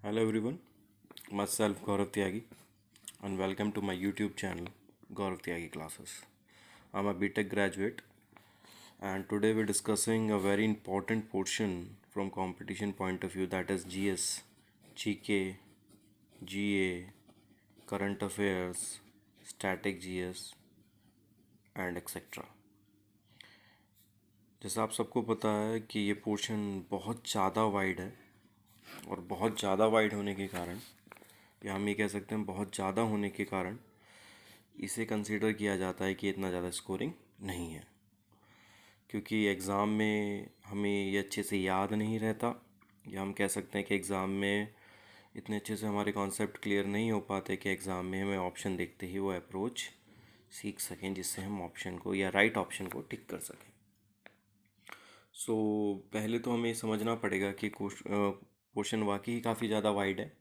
Hello everyone, myself Gaurav Tyagi and welcome to my YouTube channel Gaurav Tyagi Classes. I'm a BTech graduate and today we're discussing a very important portion from competition point of view, that is GS, GK, GA, current affairs, static GS and etc. जैसा आप सबको पता है कि ये portion बहुत ज़्यादा wide है और बहुत ज़्यादा वाइड होने के कारण या हम ये कह सकते हैं बहुत ज़्यादा होने के कारण इसे कंसीडर किया जाता है कि इतना ज़्यादा स्कोरिंग नहीं है, क्योंकि एग्ज़ाम में हमें ये अच्छे से याद नहीं रहता या हम कह सकते हैं कि एग्ज़ाम में इतने अच्छे से हमारे कॉन्सेप्ट क्लियर नहीं हो पाते कि एग्ज़ाम में हमें ऑप्शन देखते ही वो अप्रोच सीख सकें जिससे हम ऑप्शन को या राइट ऑप्शन को टिक कर सकें। सो पहले तो हमें समझना पड़ेगा कि क्वेश्चन वाकई काफ़ी ज़्यादा वाइड है,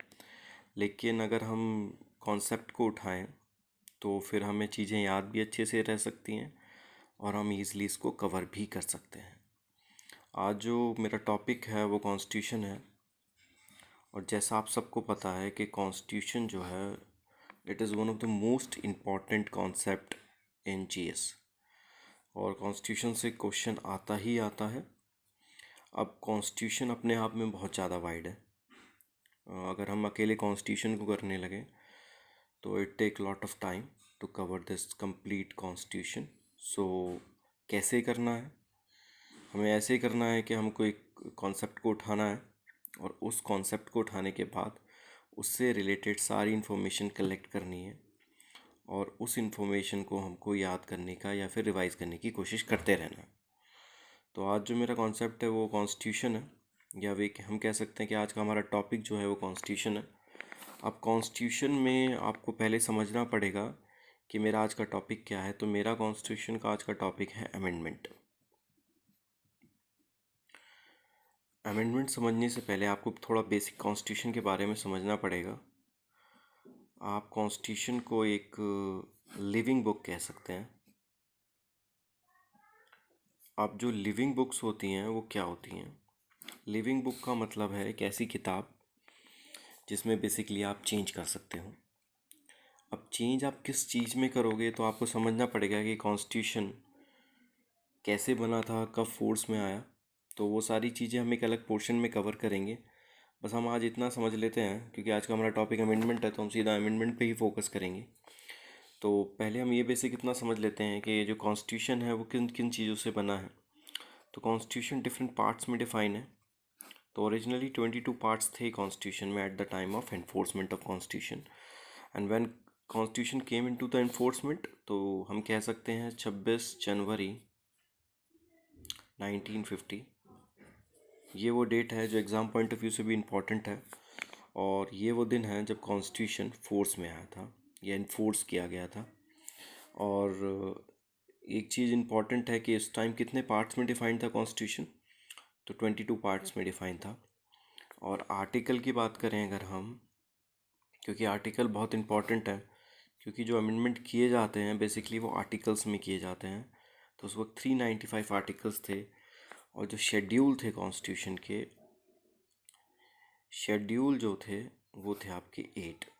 लेकिन अगर हम कॉन्सेप्ट को उठाएं तो फिर हमें चीज़ें याद भी अच्छे से रह सकती हैं और हम ईज़िली इसको कवर भी कर सकते हैं। आज जो मेरा टॉपिक है वो कॉन्स्टिट्यूशन है और जैसा आप सबको पता है कि कॉन्स्टिट्यूशन जो है it is one of the most important concept in GS और कॉन्स्टिट्यूशन से क्वेश्चन आता ही आता है। अब कॉन्स्टिट्यूशन अपने आप में बहुत ज़्यादा वाइड है। अगर हम अकेले कॉन्स्टिट्यूशन को करने लगे तो it take lot of time to cover this complete constitution. So कैसे करना है? हमें ऐसे करना है कि हमको एक कॉन्सेप्ट को उठाना है और उस कॉन्सेप्ट को उठाने के बाद उससे रिलेटेड सारी इन्फॉर्मेशन कलेक्ट करनी है और उस इन्फॉर्मेशन को हमको याद करने का या फिर रिवाइज करने की कोशिश करते रहना है। तो आज जो मेरा कॉन्सेप्ट है वो कॉन्स्टिट्यूशन है, या वे हम कह सकते हैं कि आज का हमारा टॉपिक जो है वो कॉन्स्टिट्यूशन है। अब कॉन्स्टिट्यूशन में आपको पहले समझना पड़ेगा कि मेरा आज का टॉपिक क्या है। तो मेरा कॉन्स्टिट्यूशन का आज का टॉपिक है अमेंडमेंट। अमेंडमेंट समझने से पहले आपको थोड़ा बेसिक कॉन्स्टिट्यूशन के बारे में समझना पड़ेगा। आप कॉन्स्टिट्यूशन को एक लिविंग बुक कह सकते हैं। अब जो लिविंग बुक्स होती हैं वो क्या होती हैं? लिविंग बुक का मतलब है एक ऐसी किताब जिसमें बेसिकली आप चेंज कर सकते हो। अब चेंज आप किस चीज़ में करोगे तो आपको समझना पड़ेगा कि कॉन्स्टिट्यूशन कैसे बना था, कब फोर्स में आया। तो वो सारी चीज़ें हम एक अलग पोर्शन में कवर करेंगे। बस हम आज इतना समझ लेते हैं क्योंकि आज का हमारा टॉपिक अमेंडमेंट है तो हम सीधा अमेंडमेंट पे ही फोकस करेंगे। तो पहले हम ये बेसिक इतना समझ लेते हैं कि जो कॉन्स्टिट्यूशन है वो किन किन चीज़ों से बना है। तो कॉन्स्टिट्यूशन डिफरेंट पार्ट्स में डिफाइन है। तो ओरिजिनली 22 पार्ट्स थे कॉन्स्टिट्यूशन में at the time of enforcement of constitution, and when constitution came into the enforcement तो हम कह सकते हैं 26 जनवरी 1950। ये वो डेट है जो एग्ज़ाम पॉइंट ऑफ व्यू से भी इम्पॉर्टेंट है और ये वो दिन है जब कॉन्स्टिट्यूशन फोर्स में आया था या इन्फोर्स किया गया था। और एक चीज़ इम्पॉर्टेंट है कि इस टाइम कितने पार्ट्स में डिफाइन था कॉन्स्टिट्यूशन? तो 22 पार्ट्स में डिफाइन था। और आर्टिकल की बात करें अगर हम, क्योंकि आर्टिकल बहुत इम्पॉर्टेंट है, क्योंकि जो अमेंडमेंट किए जाते हैं बेसिकली वो आर्टिकल्स में किए जाते हैं। तो उस वक्त 395 आर्टिकल्स थे और जो शेड्यूल थे कॉन्स्टिट्यूशन के, शेड्यूल जो थे वो थे आपके 8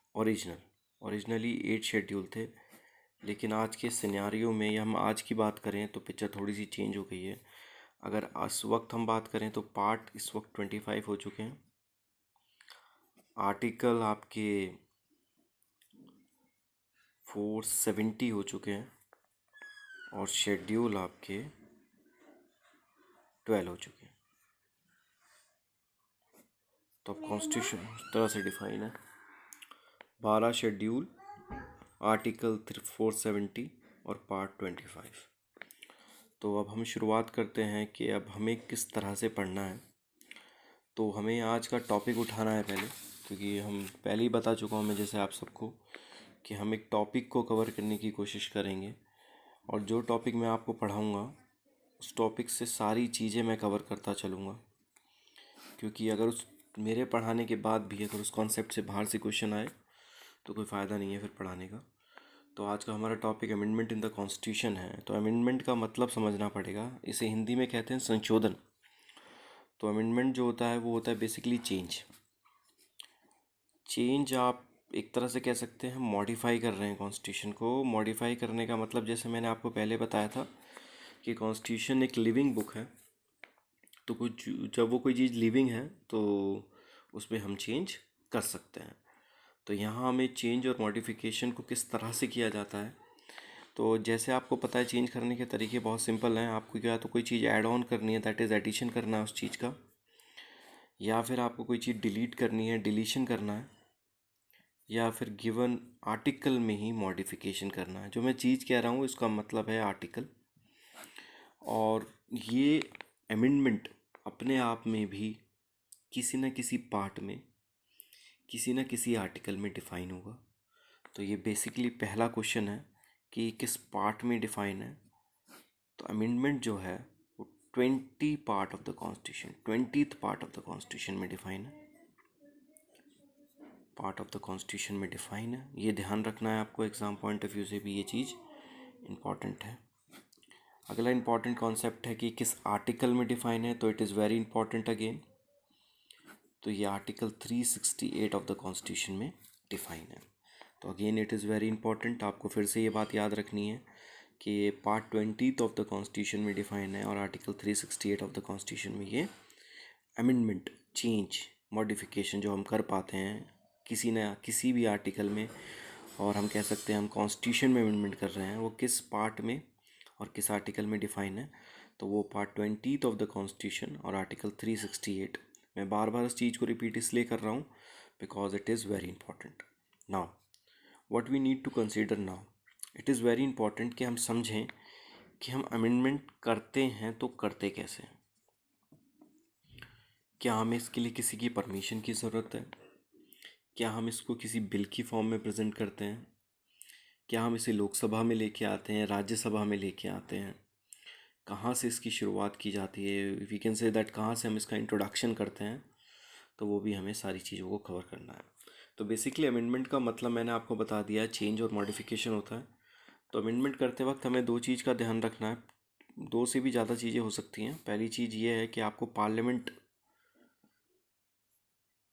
ओरिजिनली 8 शेड्यूल थे। लेकिन आज के सिनेरियो में या हम आज की बात करें तो पिक्चर थोड़ी सी चेंज हो गई है। अगर इस वक्त हम बात करें तो पार्ट इस वक्त 25 हो चुके हैं, आर्टिकल आपके 470 हो चुके हैं और शेड्यूल आपके 12 हो चुके हैं। तो अब कॉन्स्टिट्यूशन इस तरह से डिफाइन है, 12 शेड्यूल, आर्टिकल 470 और पार्ट 25। तो अब हम शुरुआत करते हैं कि अब हमें किस तरह से पढ़ना है। तो हमें आज का टॉपिक उठाना है पहले, क्योंकि हम पहले ही बता चुका हूँ मैं जैसे आप सबको कि हम एक टॉपिक को कवर करने की कोशिश करेंगे और जो टॉपिक मैं आपको पढ़ाऊँगा उस टॉपिक से सारी चीज़ें मैं कवर करता चलूँगा, क्योंकि अगर उस मेरे पढ़ाने के बाद भी अगर उस कॉन्सेप्ट से बाहर से क्वेश्चन आए तो कोई फ़ायदा नहीं है फिर पढ़ाने का। तो आज का हमारा topic amendment in the constitution है। तो अमेंडमेंट का मतलब समझना पड़ेगा, इसे हिंदी में कहते हैं संशोधन। तो अमेंडमेंट जो होता है वो होता है बेसिकली चेंज। चेंज आप एक तरह से कह सकते हैं मॉडिफाई कर रहे हैं कॉन्स्टिट्यूशन को। मॉडिफाई करने का मतलब जैसे मैंने आपको पहले बताया था कि कॉन्स्टिट्यूशन एक लिविंग बुक है, तो कुछ जब वो कोई चीज़ लिविंग है तो उसमें हम चेंज कर सकते हैं। तो यहाँ हमें चेंज और मॉडिफिकेशन को किस तरह से किया जाता है, तो जैसे आपको पता है चेंज करने के तरीके बहुत सिंपल हैं। आपको क्या तो कोई चीज़ ऐड ऑन करनी है, दैट इज़ एडिशन करना है उस चीज़ का, या फिर आपको कोई चीज़ डिलीट करनी है, डिलीशन करना है, या फिर गिवन आर्टिकल में ही मॉडिफिकेशन करना है। जो मैं चीज़ कह रहा हूँ इसका मतलब है आर्टिकल। और ये अमेंडमेंट अपने आप में भी किसी न किसी पार्ट में, किसी न किसी आर्टिकल में डिफ़ाइन होगा। तो ये बेसिकली पहला क्वेश्चन है कि किस पार्ट में डिफ़ाइन है। तो अमेंडमेंट जो है वो 20 part of the constitution, 20th part of the constitution में डिफ़ाइन है। पार्ट ऑफ द कॉन्स्टिट्यूशन में डिफ़ाइन है, ये ध्यान रखना है आपको। एग्ज़ाम पॉइंट ऑफ व्यू से भी ये चीज़ इम्पॉर्टेंट है। अगला इम्पॉर्टेंट कॉन्सेप्ट है कि किस आर्टिकल में डिफ़ाइन है, तो it is very important again. तो ये आर्टिकल 368 ऑफ द कॉन्स्टिट्यूशन में डिफ़ाइन है। तो again it is very important, आपको फिर से ये बात याद रखनी है कि ये part 20th of the constitution में डिफ़ाइन है और आर्टिकल 368 ऑफ द कॉन्स्टिट्यूशन में ये अमेंडमेंट, चेंज, मॉडिफिकेशन जो हम कर पाते हैं किसी न किसी भी आर्टिकल में, और हम कह सकते हैं हम कॉन्स्टिट्यूशन में अमेंडमेंट कर रहे हैं, वो किस पार्ट में और किस आर्टिकल में डिफ़ाइन है। तो वो part 20th of the constitution और आर्टिकल 368। मैं बार बार इस चीज़ को रिपीट इसलिए कर रहा हूँ because it is very important. Now what we need to consider now, it is very important कि हम समझें कि हम अमेंडमेंट करते हैं तो करते कैसे हैं। क्या हमें इसके लिए किसी की परमिशन की ज़रूरत है? क्या हम इसको किसी बिल की फॉर्म में प्रेजेंट करते हैं? क्या हम इसे लोकसभा में लेके आते हैं, राज्यसभा में लेके आते हैं? कहाँ से इसकी शुरुआत की जाती है, वी कैन से दैट कहाँ से हम इसका इंट्रोडक्शन करते हैं, तो वो भी हमें सारी चीज़ों को कवर करना है। तो बेसिकली अमेंडमेंट का मतलब मैंने आपको बता दिया है, चेंज और मॉडिफिकेशन होता है। तो अमेंडमेंट करते वक्त हमें दो चीज़ का ध्यान रखना है, दो से भी ज़्यादा चीज़ें हो सकती हैं। पहली चीज़ ये है कि आपको पार्लियामेंट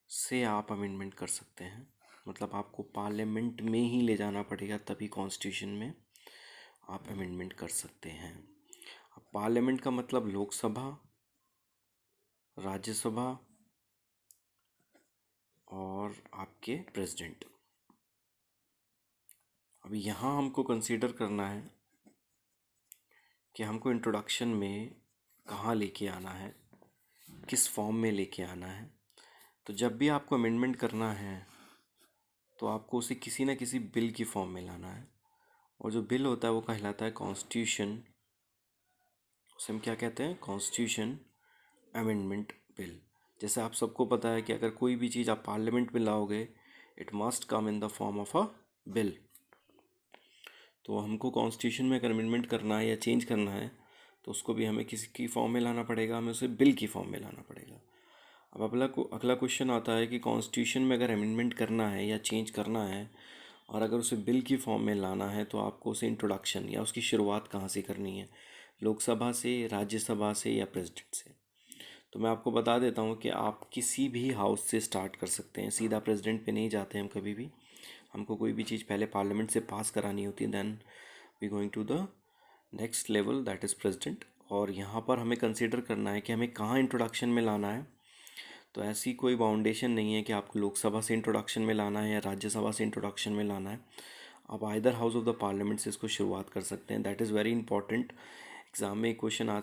से आप अमेंडमेंट कर सकते हैं, मतलब आपको पार्लियामेंट में ही ले जाना पड़ेगा, तभी कॉन्स्टिट्यूशन में आप अमेंडमेंट कर सकते हैं। अब पार्लियामेंट का मतलब लोकसभा, राज्यसभा और आपके प्रेसिडेंट। अब यहाँ हमको कंसीडर करना है कि हमको इंट्रोडक्शन में कहाँ लेके आना है, किस फॉर्म में लेके आना है। तो जब भी आपको अमेंडमेंट करना है तो आपको उसे किसी न किसी बिल की फॉर्म में लाना है, और जो बिल होता है वो कहलाता है कॉन्स्टिट्यूशन। उसे हम क्या कहते हैं? Constitution amendment bill. जैसे आप सबको पता है कि अगर कोई भी चीज़ आप पार्लियामेंट में लाओगे, it must come in the form of a bill. तो हमको कॉन्स्टिट्यूशन में अगर अमेंडमेंट करना है या चेंज करना है तो उसको भी हमें किसी की फॉर्म में लाना पड़ेगा, हमें उसे बिल की फॉर्म में लाना पड़ेगा। अब अगला क्वेश्चन आता है कि कॉन्स्टिट्यूशन में अगर अमेंडमेंट करना है या चेंज करना है और अगर उसे बिल की फॉर्म में लाना है तो आपको उसे इंट्रोडक्शन या उसकी शुरुआत कहाँ से करनी है, लोकसभा से, राज्यसभा से या प्रेसिडेंट से। तो मैं आपको बता देता हूँ कि आप किसी भी हाउस से स्टार्ट कर सकते हैं, सीधा प्रेसिडेंट पे नहीं जाते हम कभी भी। हमको कोई भी चीज़ पहले पार्लियामेंट से पास करानी होती है, then we going to the next level that is president. और यहाँ पर हमें कंसीडर करना है कि हमें कहाँ इंट्रोडक्शन में लाना है। तो ऐसी कोई बाउंडेशन नहीं है कि आपको लोकसभा से इंट्रोडक्शन में लाना है या राज्यसभा से इंट्रोडक्शन में लाना है। आप either house of the parliament से इसको शुरुआत कर सकते हैं। That is very important. Exam में एक क्वेश्चन आ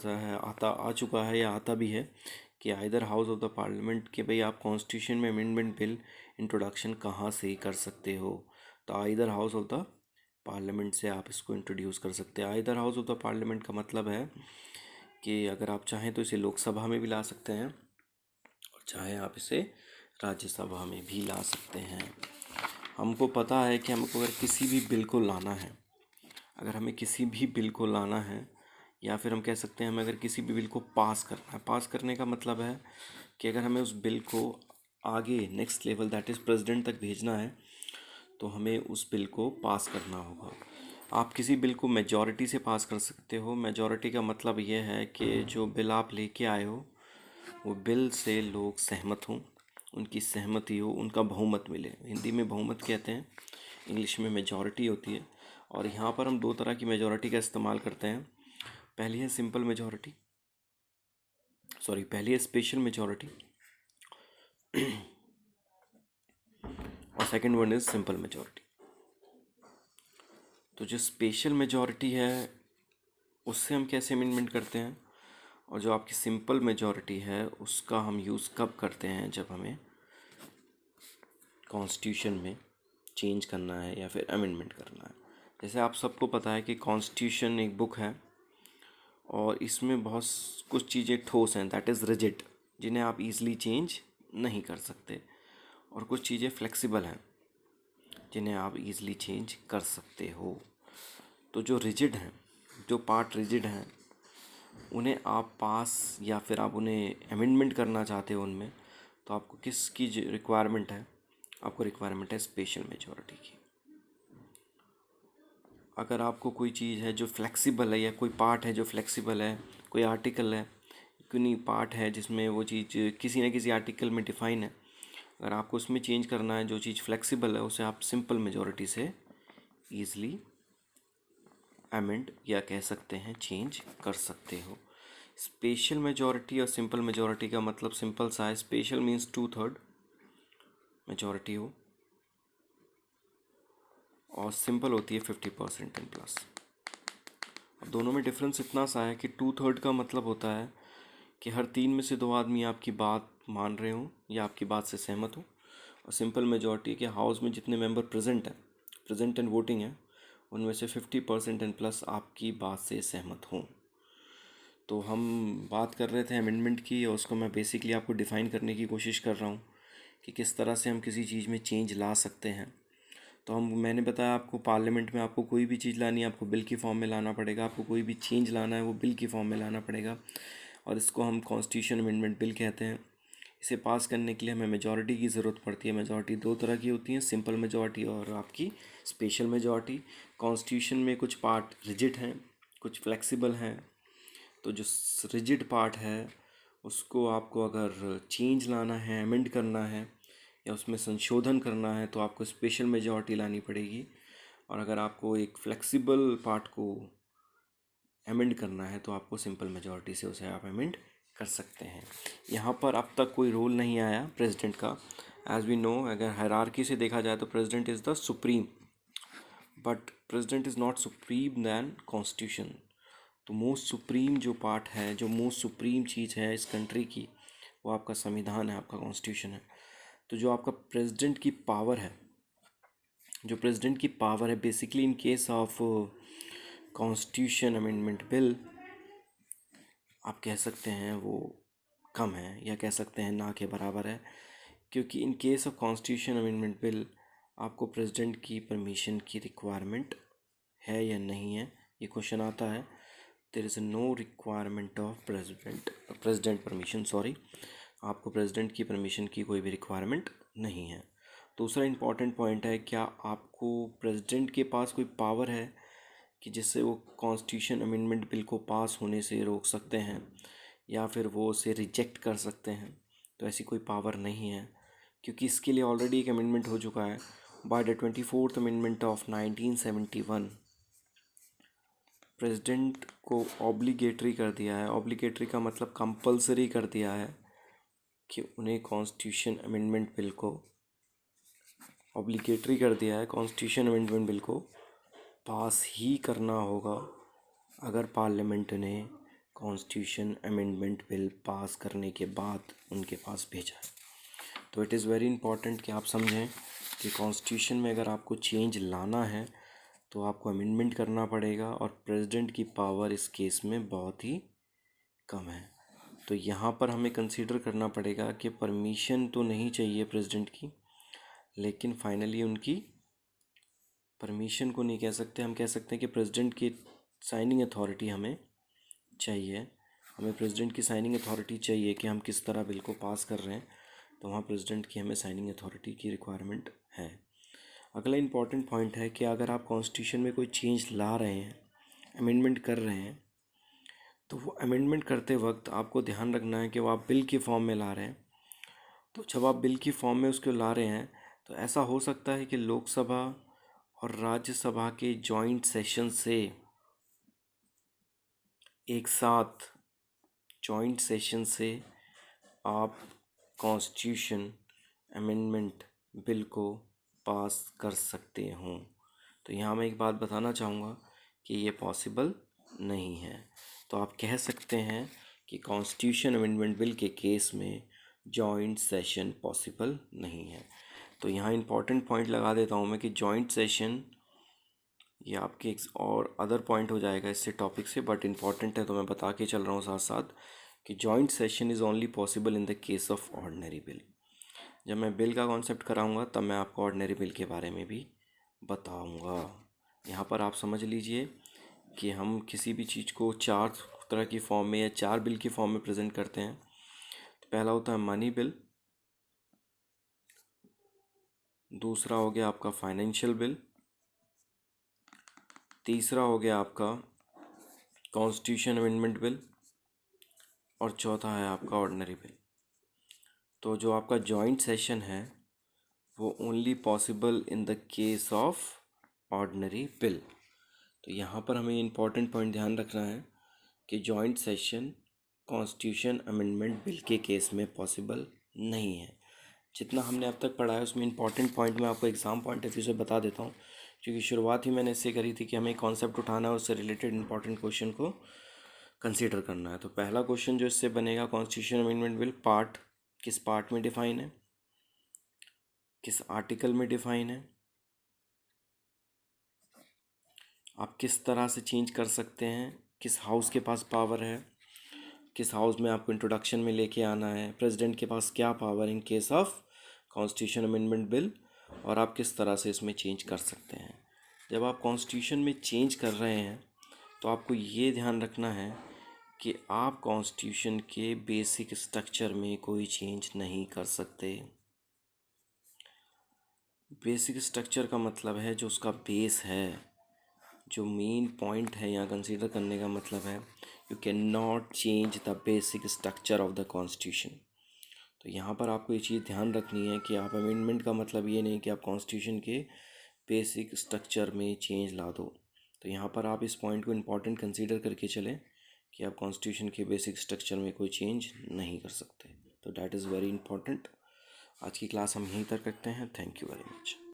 चुका है या आता भी है कि either house of the parliament कि भाई आप कॉन्स्टिट्यूशन में अमेंडमेंट बिल इंट्रोडक्शन कहाँ से कर सकते हो। तो either house of the parliament से आप इसको इंट्रोड्यूस कर सकते हैं। Either house of the parliament का मतलब है कि अगर आप चाहें तो इसे लोकसभा में भी ला सकते हैं और चाहे आप इसे राज्यसभा में भी ला सकते हैं। हमको पता है कि हमको अगर किसी भी बिल को लाना है, अगर हमें किसी भी बिल को लाना है, या फिर हम कह सकते हैं हमें अगर किसी भी बिल को पास करना है, पास करने का मतलब है कि अगर हमें उस बिल को आगे next level that is president तक भेजना है तो हमें उस बिल को पास करना होगा। आप किसी बिल को मेजॉरिटी से पास कर सकते हो। मेजॉरिटी का मतलब ये है कि जो बिल आप लेके आए हो वो बिल से लोग सहमत हों, उनकी सहमति हो, उनका बहुमत मिले। हिंदी में बहुमत कहते हैं, इंग्लिश में मेजॉरिटी होती है। और यहाँ पर हम दो तरह की मेजॉरिटी का इस्तेमाल करते हैं। पहली है सिंपल मेजॉरिटी, पहली है स्पेशल मेजॉरिटी, और second one is simple majority. तो जो स्पेशल मेजॉरिटी है उससे हम कैसे अमेंडमेंट करते हैं, और जो आपकी सिंपल मेजॉरिटी है उसका हम यूज़ कब करते हैं, जब हमें कॉन्स्टिट्यूशन में चेंज करना है या फिर अमेंडमेंट करना है। जैसे आप सबको पता है कि कॉन्स्टिट्यूशन एक बुक है और इसमें बहुत कुछ चीज़ें ठोस हैं, दैट इज़ रिजिड, जिन्हें आप इजीली चेंज नहीं कर सकते, और कुछ चीज़ें फ्लेक्सिबल हैं जिन्हें आप इजीली चेंज कर सकते हो। तो जो रिजिड हैं, जो पार्ट रिजिड हैं, उन्हें आप पास या फिर आप उन्हें अमेंडमेंट करना चाहते हो उनमें, तो आपको किसकी रिक्वायरमेंट है, आपको रिक्वायरमेंट है स्पेशल मेजॉरिटी की। अगर आपको कोई चीज़ है जो फ्लेक्सिबल है, या कोई पार्ट है जो फ्लेक्सिबल है, कोई आर्टिकल है, कोई पार्ट है जिसमें वो चीज़ किसी न किसी आर्टिकल में डिफाइन है, अगर आपको उसमें चेंज करना है, जो चीज़ फ्लेक्सिबल है, उसे आप सिंपल मेजॉरिटी से ईज़िली अमेंड या कह सकते हैं चेंज कर सकते हो। स्पेशल मेजॉरिटी और सिंपल मेजॉरिटी का मतलब सिंपल सा है। स्पेशल मीन्स 2/3 मेजॉरिटी हो, और सिंपल होती है 50% एंड प्लस। अब दोनों में डिफरेंस इतना सा है कि 2/3 का मतलब होता है कि हर 3 में से 2 आदमी आपकी बात मान रहे हों या आपकी बात से सहमत हो, और सिंपल मेजॉरिटी के हाउस में जितने मेंबर प्रेजेंट एंड वोटिंग है, उनमें से 50% एंड प्लस आपकी बात से सहमत हों। तो हम बात कर रहे थे अमेंडमेंट की, और उसको मैं बेसिकली आपको डिफ़ाइन करने की कोशिश कर रहा हूँ कि किस तरह से हम किसी चीज़ में चेंज ला सकते हैं। तो मैंने बताया आपको, पार्लियामेंट में आपको कोई भी चीज़ लानी है, आपको बिल की फॉर्म में लाना पड़ेगा। आपको कोई भी चेंज लाना है, वो बिल की फॉर्म में लाना पड़ेगा, और इसको हम कॉन्स्टिट्यूशन अमेंडमेंट बिल कहते हैं। इसे पास करने के लिए हमें मेजॉरिटी की ज़रूरत पड़ती है। मेजॉरिटी दो तरह की होती है, सिंपल मेजॉरिटी और आपकी स्पेशल मेजॉरिटी। कॉन्स्टिट्यूशन में कुछ पार्ट रिजिड हैं, कुछ फ्लेक्सिबल हैं। तो जो रिजिड पार्ट है उसको आपको अगर चेंज लाना है, अमेंड करना है, या उसमें संशोधन करना है, तो आपको स्पेशल मेजॉरिटी लानी पड़ेगी। और अगर आपको एक फ्लेक्सिबल पार्ट को अमेंड करना है, तो आपको सिंपल मेजॉरिटी से उसे आप अमेंड कर सकते हैं। यहाँ पर अब तक कोई रोल नहीं आया प्रेसिडेंट का। एज वी नो, अगर हायरार्की से देखा जाए तो president is the supreme, but president is not supreme than constitution. तो मोस्ट सुप्रीम जो पार्ट है, जो मोस्ट सुप्रीम चीज़ है इस कंट्री की, वो आपका संविधान है, आपका कॉन्स्टिट्यूशन है। तो जो आपका प्रेसिडेंट की पावर है, basically in case of constitution amendment bill, आप कह सकते हैं वो कम है, या कह सकते हैं ना के बराबर है। क्योंकि in case of constitution amendment bill आपको प्रेसिडेंट की परमिशन की रिक्वायरमेंट है या नहीं है, ये क्वेश्चन आता है। There is no requirement of president permission, आपको प्रेसिडेंट की परमिशन की कोई भी रिक्वायरमेंट नहीं है। दूसरा इंपॉर्टेंट पॉइंट है, क्या आपको प्रेसिडेंट के पास कोई पावर है कि जिससे वो कॉन्स्टिट्यूशन अमेंडमेंट बिल को पास होने से रोक सकते हैं, या फिर वो उसे रिजेक्ट कर सकते हैं? तो ऐसी कोई पावर नहीं है, क्योंकि इसके लिए ऑलरेडी एक अमेंडमेंट हो चुका है। By the 24th amendment of 1971 president को ऑब्लिगेटरी कर दिया है, ऑब्लिगेटरी का मतलब कंपलसरी कर दिया है, कि उन्हें कॉन्स्टिट्यूशन अमेंडमेंट बिल को ऑब्लिगेटरी कर दिया है, कॉन्स्टिट्यूशन अमेंडमेंट बिल को पास ही करना होगा अगर पार्लियामेंट ने कॉन्स्टिट्यूशन अमेंडमेंट बिल पास करने के बाद उनके पास भेजा है। तो इट इज़ वेरी इंपॉर्टेंट कि आप समझें कि कॉन्स्टिट्यूशन में अगर आपको चेंज लाना है तो आपको अमेंडमेंट करना पड़ेगा, और प्रेसिडेंट की पावर इस केस में बहुत ही कम है। तो यहाँ पर हमें कंसीडर करना पड़ेगा कि परमिशन तो नहीं चाहिए प्रेसिडेंट की, लेकिन फाइनली उनकी परमिशन को नहीं कह सकते, हम कह सकते हैं कि प्रेसिडेंट की साइनिंग अथॉरिटी हमें चाहिए। हमें प्रेसिडेंट की साइनिंग अथॉरिटी चाहिए कि हम किस तरह बिल को पास कर रहे हैं, तो वहाँ प्रेसिडेंट की हमें साइनिंग अथॉरिटी की रिक्वायरमेंट है। अगला इम्पॉर्टेंट पॉइंट है कि अगर आप कॉन्स्टिट्यूशन में कोई चेंज ला रहे हैं, अमेंडमेंट कर रहे हैं, तो वो अमेंडमेंट करते वक्त आपको ध्यान रखना है कि वो आप बिल के फॉर्म में ला रहे हैं। तो जब आप बिल की फॉर्म में उसको ला रहे हैं तो ऐसा हो सकता है कि लोकसभा और राज्यसभा के जॉइंट सेशन से एक साथ जॉइंट सेशन से आप कॉन्स्टिट्यूशन अमेंडमेंट बिल को पास कर सकते हों। तो यहाँ मैं एक बात बताना चाहूँगा कि ये पॉसिबल नहीं है। तो आप कह सकते हैं कि कॉन्स्टिट्यूशन अमेंडमेंट बिल के केस में जॉइंट सेशन पॉसिबल नहीं है। तो यहाँ इम्पॉर्टेंट पॉइंट लगा देता हूँ मैं कि जॉइंट सेशन, ये आपके एक और अदर पॉइंट हो जाएगा इससे टॉपिक से, बट इम्पॉर्टेंट है तो मैं बता के चल रहा हूँ साथ साथ कि joint session is only possible in the case of ordinary bill. जब मैं बिल का कॉन्सेप्ट कराऊंगा तब मैं आपको ऑर्डिनरी बिल के बारे में भी बताऊंगा। यहाँ पर आप समझ लीजिए कि हम किसी भी चीज़ को चार तरह की फॉर्म में या चार बिल की फॉर्म में प्रेजेंट करते हैं। तो पहला होता है मनी बिल, दूसरा हो गया आपका फाइनेंशियल बिल, तीसरा हो गया आपका कॉन्स्टिट्यूशन अमेंडमेंट बिल और चौथा है आपका ऑर्डिनरी बिल। तो जो आपका जॉइंट सेशन है वो only possible in the case of ordinary bill. तो यहाँ पर हमें इम्पॉर्टेंट पॉइंट ध्यान रखना है कि joint session constitution amendment bill के केस में पॉसिबल नहीं है। जितना हमने अब तक पढ़ा है उसमें इम्पॉर्टेंट पॉइंट मैं आपको एग्ज़ाम पॉइंट ऑफ व्यू से बता देता हूँ, क्योंकि शुरुआत ही मैंने इससे करी थी कि हमें कॉन्सेप्ट उठाना है और उससे रिलेटेड इंपॉर्टेंट क्वेश्चन को कंसीडर करना है। तो पहला क्वेश्चन जो इससे बनेगा, कॉन्स्टिट्यूशन अमेंडमेंट बिल पार्ट किस पार्ट में डिफाइन है, किस आर्टिकल में डिफाइन है, आप किस तरह से चेंज कर सकते हैं, किस हाउस के पास पावर है, किस हाउस में आपको इंट्रोडक्शन में लेके आना है, प्रेसिडेंट के पास क्या power in case of constitution amendment bill, और आप किस तरह से इसमें चेंज कर सकते हैं। जब आप कॉन्स्टिट्यूशन में चेंज कर रहे हैं तो आपको ये ध्यान रखना है कि आप कॉन्स्टिट्यूशन के बेसिक स्ट्रक्चर में कोई चेंज नहीं कर सकते। बेसिक स्ट्रक्चर का मतलब है जो उसका बेस है, जो मेन पॉइंट है यहाँ कंसीडर करने का मतलब है you can not change the basic structure of the constitution. तो यहाँ पर आपको ये चीज़ ध्यान रखनी है कि आप अमेंडमेंट का मतलब ये नहीं कि आप कॉन्स्टिट्यूशन के बेसिक स्ट्रक्चर में चेंज ला दो। तो यहाँ पर आप इस पॉइंट को इम्पॉर्टेंट कंसीडर करके चलें कि आप कॉन्स्टिट्यूशन के बेसिक स्ट्रक्चर में कोई चेंज नहीं कर सकते। तो डैट इज़ वेरी इंपॉर्टेंट। आज की क्लास हम यहीं तक रखते हैं। Thank you very much.